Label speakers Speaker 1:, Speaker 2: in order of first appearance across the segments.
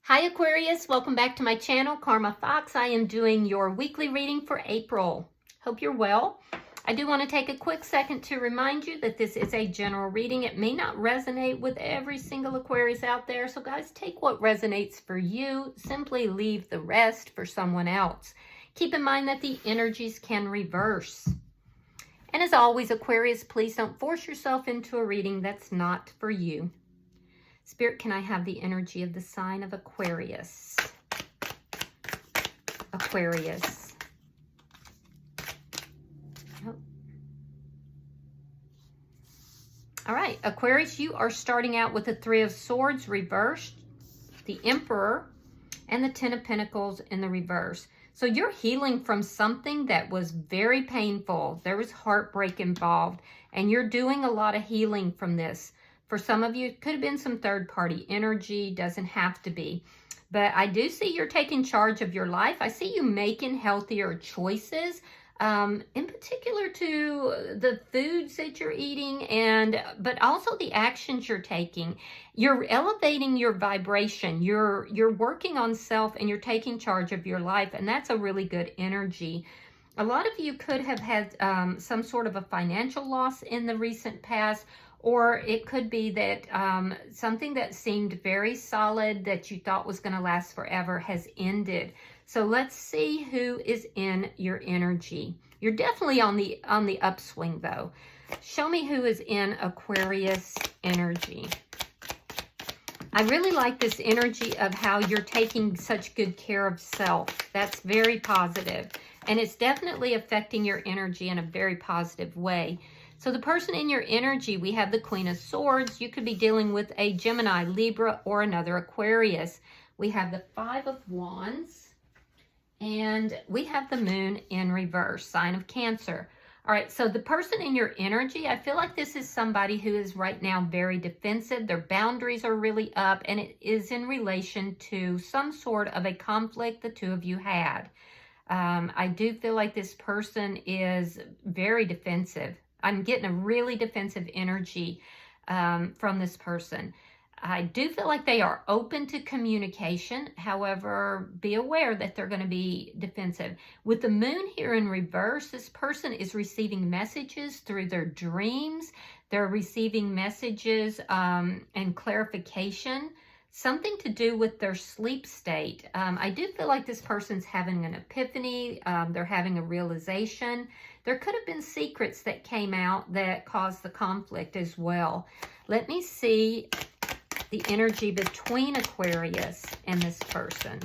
Speaker 1: Hi Aquarius, welcome back to my channel, Karma Fox. I am doing your weekly reading for April. Hope you're well. I do want to take a quick second to remind you that this is a general reading. It may not resonate with every single Aquarius out there, so guys, take what resonates for you. Simply leave the rest for someone else. Keep in mind that the energies can reverse. And as always, Aquarius, please don't force yourself into a reading that's not for you. Spirit, can I have the energy of the sign of Aquarius? Aquarius. Oh. All right, Aquarius, you are starting out with the Three of Swords reversed, the Emperor, and the Ten of Pentacles in the reverse. So you're healing from something that was very painful. There was heartbreak involved, and you're doing a lot of healing from this. For some of you, it could have been some third-party energy, doesn't have to be. But I do see you're taking charge of your life. I see you making healthier choices, in particular to the foods that you're eating, but also the actions you're taking. You're elevating your vibration. You're working on self, and you're taking charge of your life, and that's a really good energy. A lot of you could have had some sort of a financial loss in the recent past, or it could be that something that seemed very solid that you thought was going to last forever has ended. So let's see who is in your energy. You're definitely on the upswing though. Show me who is in Aquarius energy. I really like this energy of how you're taking such good care of self. That's very positive. And it's definitely affecting your energy in a very positive way. So the person in your energy, we have the Queen of Swords. You could be dealing with a Gemini, Libra, or another Aquarius. We have the Five of Wands, and we have the Moon in reverse, sign of Cancer. All right, so the person in your energy, I feel like this is somebody who is right now very defensive. Their boundaries are really up, and it is in relation to some sort of a conflict the two of you had. I do feel like this person is very defensive. I'm getting a really defensive energy from this person. I do feel like they are open to communication. However, be aware that they're going to be defensive. With the Moon here in reverse, this person is receiving messages through their dreams. They're receiving messages and clarification, something to do with their sleep state. I do feel like this person's having an epiphany. They're having a realization. There could have been secrets that came out that caused the conflict as well. Let me see the energy between Aquarius and this person.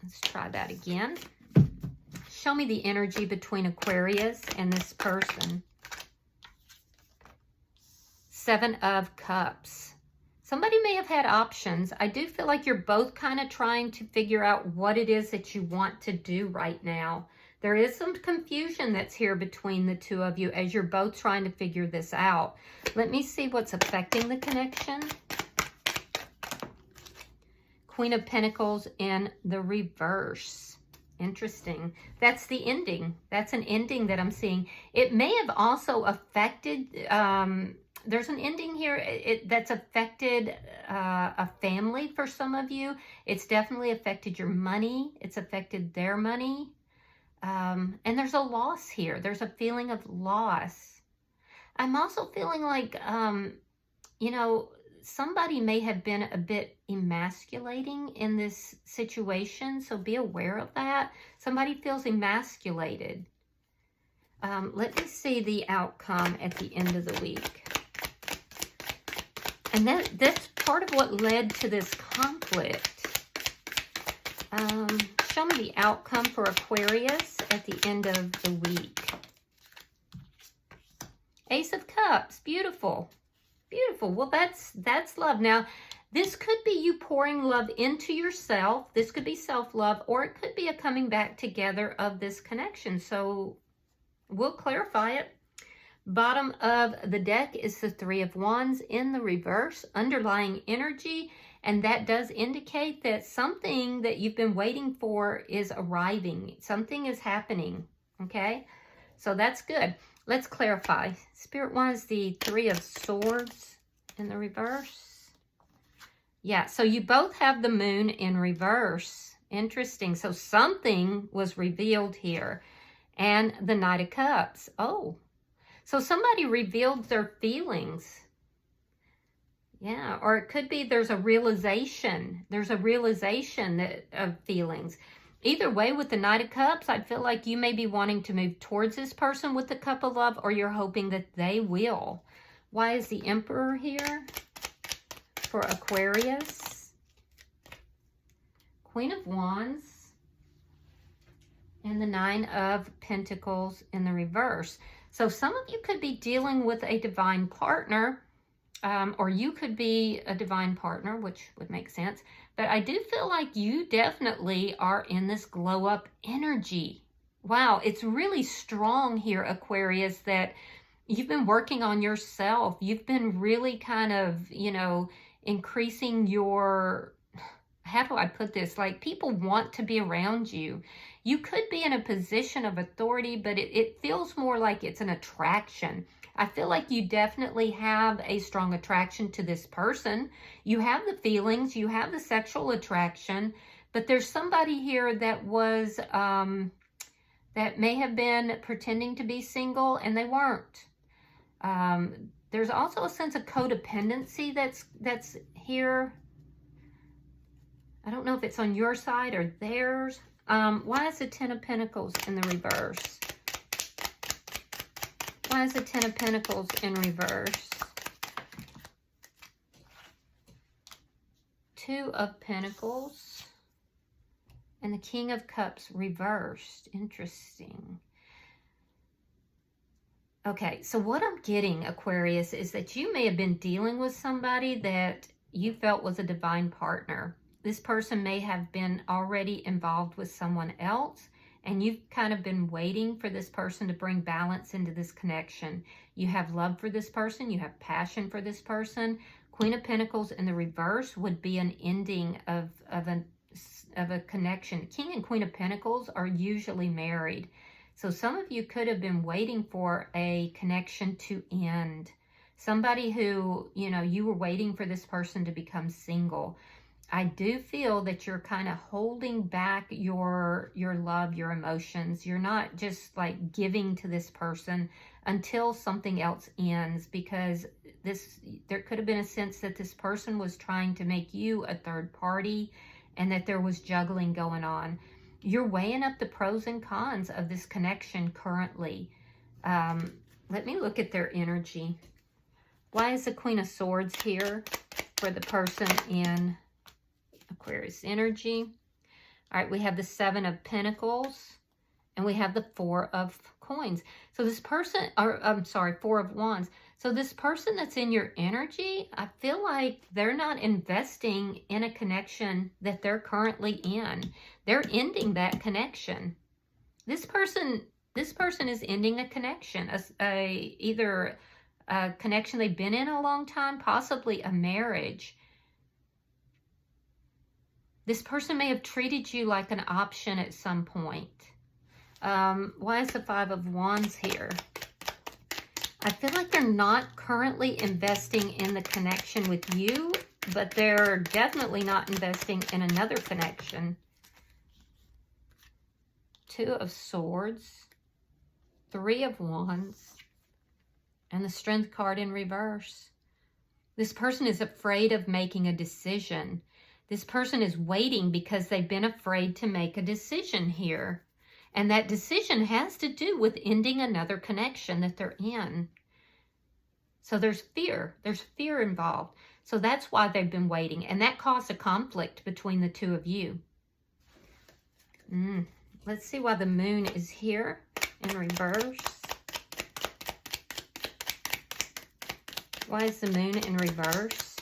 Speaker 1: Let's try that again. Show me the energy between Aquarius and this person. Seven of Cups. Somebody may have had options. I do feel like you're both kind of trying to figure out what it is that you want to do right now. There is some confusion that's here between the two of you as you're both trying to figure this out. Let me see what's affecting the connection. Queen of Pentacles in the reverse. Interesting. That's the ending. That's an ending that I'm seeing. It may have also affected... there's an ending here that's affected a family for some of you. It's definitely affected your money. It's affected their money. And there's a loss here. There's a feeling of loss. I'm also feeling like, you know, somebody may have been a bit emasculating in this situation. So be aware of that. Somebody feels emasculated. Let me see the outcome at the end of the week. And that's part of what led to this conflict. Show me the outcome for Aquarius at the end of the week. Ace of Cups. Beautiful. Beautiful. Well, that's love. Now, this could be you pouring love into yourself. This could be self-love, or it could be a coming back together of this connection. So we'll clarify it. Bottom of the deck is the Three of Wands in the reverse, underlying energy, and that does indicate that something that you've been waiting for is arriving. Something is happening, okay? So that's good. Let's clarify. Spirit wants the Three of Swords in the reverse. Yeah, so you both have the moon in reverse. Interesting. So something was revealed here. And the Knight of Cups. Oh, so somebody revealed their feelings. Yeah, or it could be there's a realization. There's a realization of feelings. Either way, with the Knight of Cups, I feel like you may be wanting to move towards this person with the Cup of Love, or you're hoping that they will. Why is the Emperor here for Aquarius? Queen of Wands and the Nine of Pentacles in the reverse. So some of you could be dealing with a divine partner, or you could be a divine partner, which would make sense. But I do feel like you definitely are in this glow up energy. Wow, it's really strong here, Aquarius, that you've been working on yourself. You've been really kind of, you know, increasing your, how do I put this? Like, people want to be around you. You could be in a position of authority, but it feels more like it's an attraction. I feel like you definitely have a strong attraction to this person. You have the feelings, you have the sexual attraction, but there's somebody here that was, that may have been pretending to be single and they weren't. There's also a sense of codependency that's here. I don't know if it's on your side or theirs. Why is the Ten of Pentacles in the reverse? Why is the Ten of Pentacles in reverse? Two of Pentacles and the King of Cups reversed. Interesting. Okay, so what I'm getting, Aquarius, is that you may have been dealing with somebody that you felt was a divine partner. This person may have been already involved with someone else, and you've kind of been waiting for this person to bring balance into this connection. You have love for this person. You have passion for this person. Queen of Pentacles in the reverse would be an ending of a connection. King and Queen of Pentacles are usually married. So some of you could have been waiting for a connection to end. Somebody who, you know, you were waiting for this person to become single. I do feel that you're kind of holding back your love, your emotions. You're not just like giving to this person until something else ends, because there could have been a sense that this person was trying to make you a third party and that there was juggling going on. You're weighing up the pros and cons of this connection currently. Let me look at their energy. Why is the Queen of Swords here for the person in Aquarius energy? All right, we have the Seven of Pentacles and we have the Four of Coins. So this person, or I'm sorry, Four of Wands. So this person that's in your energy, I feel like they're not investing in a connection that they're currently in. They're ending that connection. This person is ending a connection, either a connection they've been in a long time, possibly a marriage. This person may have treated you like an option at some point. Why is the Five of Wands here? I feel like they're not currently investing in the connection with you, but they're definitely not investing in another connection. Two of Swords, Three of Wands, and the Strength card in reverse. This person is afraid of making a decision. This person is waiting because they've been afraid to make a decision here. And that decision has to do with ending another connection that they're in. So there's fear. There's fear involved. So that's why they've been waiting. And that caused a conflict between the two of you. Let's see why the Moon is here in reverse. Why is the Moon in reverse?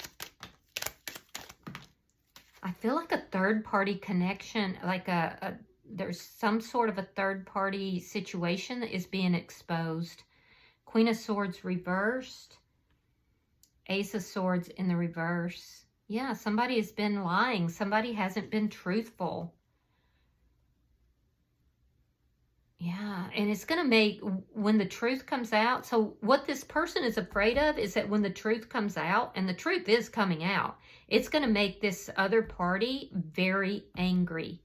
Speaker 1: I feel like a third-party connection, like there's some sort of a third-party situation that is being exposed. Queen of Swords reversed. Ace of Swords in the reverse. Yeah, somebody has been lying. Somebody hasn't been truthful. Yeah, and it's going to make, when the truth comes out, so what this person is afraid of is that when the truth comes out, and the truth is coming out, it's going to make this other party very angry.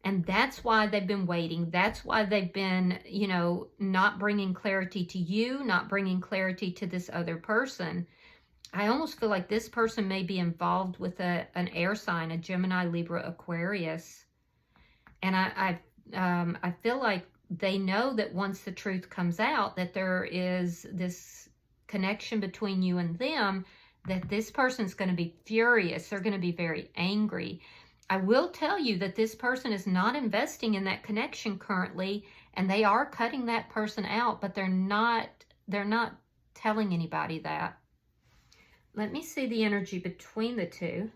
Speaker 1: And that's why they've been waiting. That's why they've been, you know, not bringing clarity to you, not bringing clarity to this other person. I almost feel like this person may be involved with an air sign, a Gemini, Libra, Aquarius. And I feel like they know that once the truth comes out, that there is this connection between you and them, that this person's going to be furious. They're going to be very angry. I will tell you that this person is not investing in that connection currently, and they are cutting that person out, but they're not telling anybody that. Let me see the energy between the two.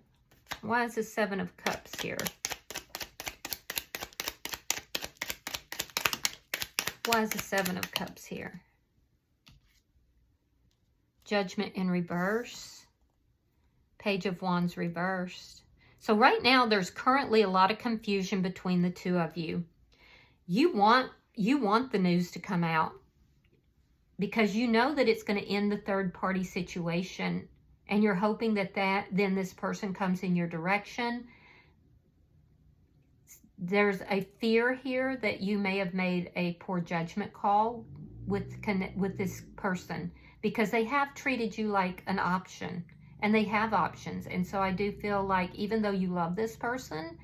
Speaker 1: Why is the Seven of Cups here? Why is the Seven of Cups here? Judgment in reverse. Page of Wands reversed. So right now, there's currently a lot of confusion between the two of you. You want the news to come out because you know that it's going to end the third party situation, and you're hoping that then this person comes in your direction. There's a fear here that you may have made a poor judgment call with this person, because they have treated you like an option, and they have options. And so I do feel like even though you love this person,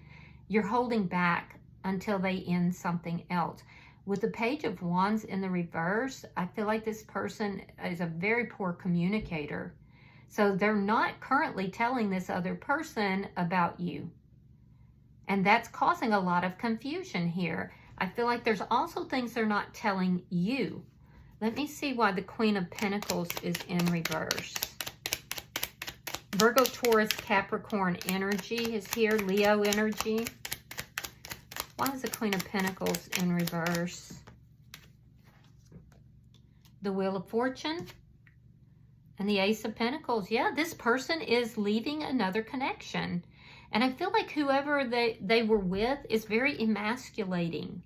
Speaker 1: you're holding back until they end something else. With the Page of Wands in the reverse, I feel like this person is a very poor communicator. So they're not currently telling this other person about you. And that's causing a lot of confusion here. I feel like there's also things they're not telling you. Let me see why the Queen of Pentacles is in reverse. Virgo, Taurus, Capricorn energy is here. Leo energy. Why is the Queen of Pentacles in reverse? The Wheel of Fortune and the Ace of Pentacles. Yeah, this person is leaving another connection. And I feel like whoever they were with is very emasculating.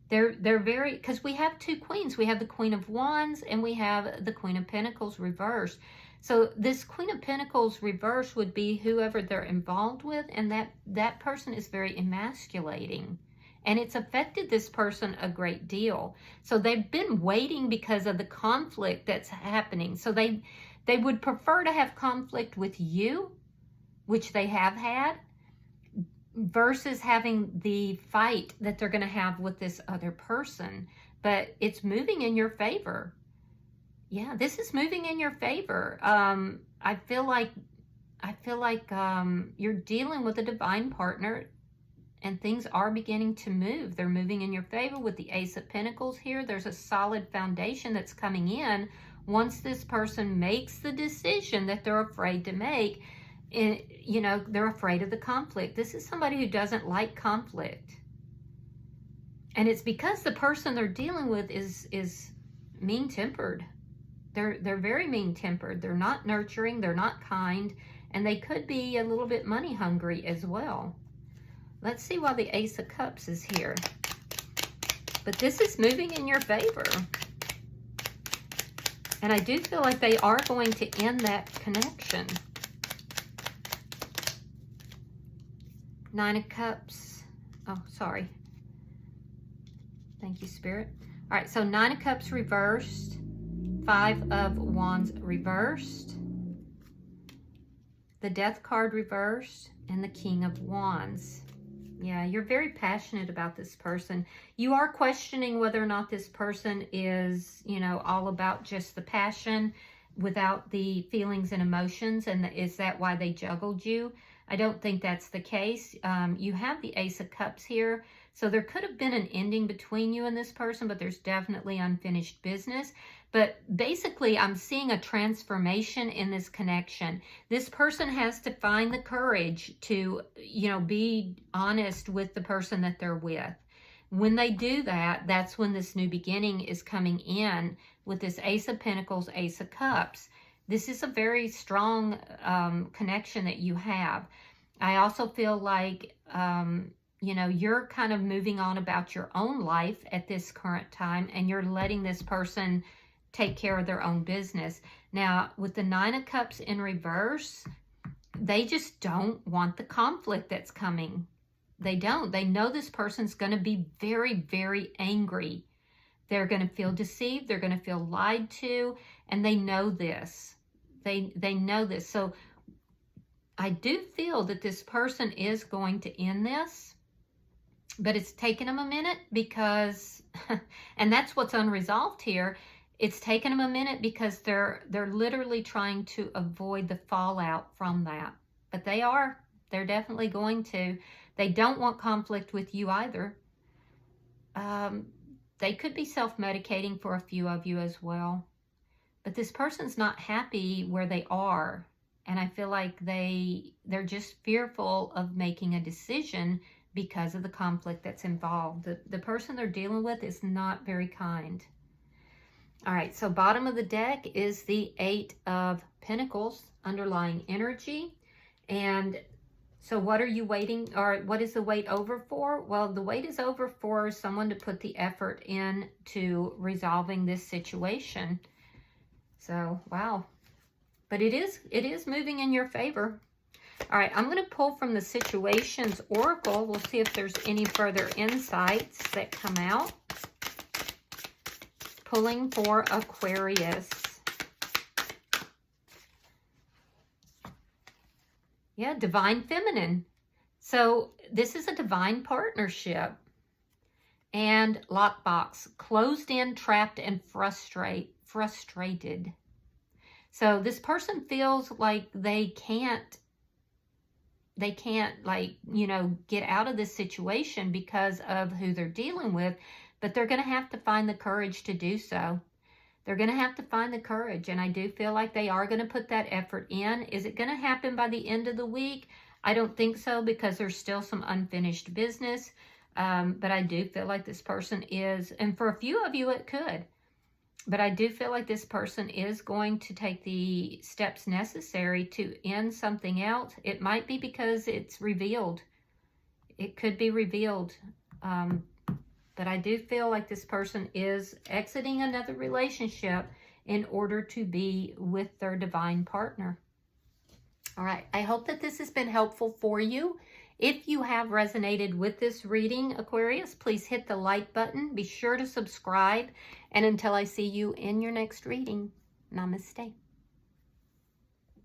Speaker 1: They're very, because we have two queens. We have the Queen of Wands and we have the Queen of Pentacles reversed. So this Queen of Pentacles reverse would be whoever they're involved with, and that person is very emasculating. And it's affected this person a great deal. So they've been waiting because of the conflict that's happening. So they would prefer to have conflict with you, which they have had, versus having the fight that they're going to have with this other person. But it's moving in your favor. Yeah, this is moving in your favor. I feel like you're dealing with a divine partner, and things are beginning to move. They're moving in your favor with the Ace of Pentacles here. There's a solid foundation that's coming in once this person makes the decision that they're afraid to make. You know, they're afraid of the conflict. This is somebody who doesn't like conflict. And it's because the person they're dealing with is mean-tempered. They're very mean-tempered. They're not nurturing. They're not kind. And they could be a little bit money-hungry as well. Let's see why the Ace of Cups is here. But this is moving in your favor. And I do feel like they are going to end that connection. Nine of Cups. Oh, sorry. Thank you, Spirit. All right, so Nine of Cups reversed. Five of Wands reversed. The Death card reversed. And the King of Wands. Yeah, you're very passionate about this person. You are questioning whether or not this person is, you know, all about just the passion without the feelings and emotions. And is that why they juggled you? I don't think that's the case. You have the Ace of Cups here. So there could have been an ending between you and this person, but there's definitely unfinished business. But basically, I'm seeing a transformation in this connection. This person has to find the courage to, you know, be honest with the person that they're with. When they do that, that's when this new beginning is coming in with this Ace of Pentacles, Ace of Cups. This is a very strong connection that you have. I also feel like you know, you're kind of moving on about your own life at this current time, and you're letting this person take care of their own business. Now, with the Nine of Cups in reverse, they just don't want the conflict that's coming. They don't. They know this person's going to be very, very angry. They're going to feel deceived. They're going to feel lied to, and they know this. They know this. So I do feel that this person is going to end this, but it's taken them a minute because, and that's what's unresolved here. It's taken them a minute because they're literally trying to avoid the fallout from that. But they're definitely going to. They don't want conflict with you either. They could be self-medicating for a few of you as well. But this person's not happy where they are. And I feel like they're just fearful of making a decision because of the conflict that's involved. The person they're dealing with is not very kind. All right, so bottom of the deck is the Eight of Pentacles, underlying energy. And so what are you waiting, or what is the wait over for? Well, the wait is over for someone to put the effort into resolving this situation. So, wow. But it is moving in your favor. All right, I'm going to pull from the Situations Oracle. We'll see if there's any further insights that come out. Pulling for Aquarius. Yeah, Divine Feminine. So this is a divine partnership. And Lockbox, closed in, trapped, and frustrated. So this person feels like they can't like, you know, get out of this situation because of who they're dealing with, but they're going to have to find the courage to do so. They're going to have to find the courage, and I do feel like they are going to put that effort in. Is it going to happen by the end of the week? I don't think so, because there's still some unfinished business, but I do feel like this person is, and for a few of you it could, but I do feel like this person is going to take the steps necessary to end something else. It might be because it's revealed. It could be revealed. But I do feel like this person is exiting another relationship in order to be with their divine partner. All right. I hope that this has been helpful for you. If you have resonated with this reading, Aquarius, please hit the like button. Be sure to subscribe. And until I see you in your next reading, namaste.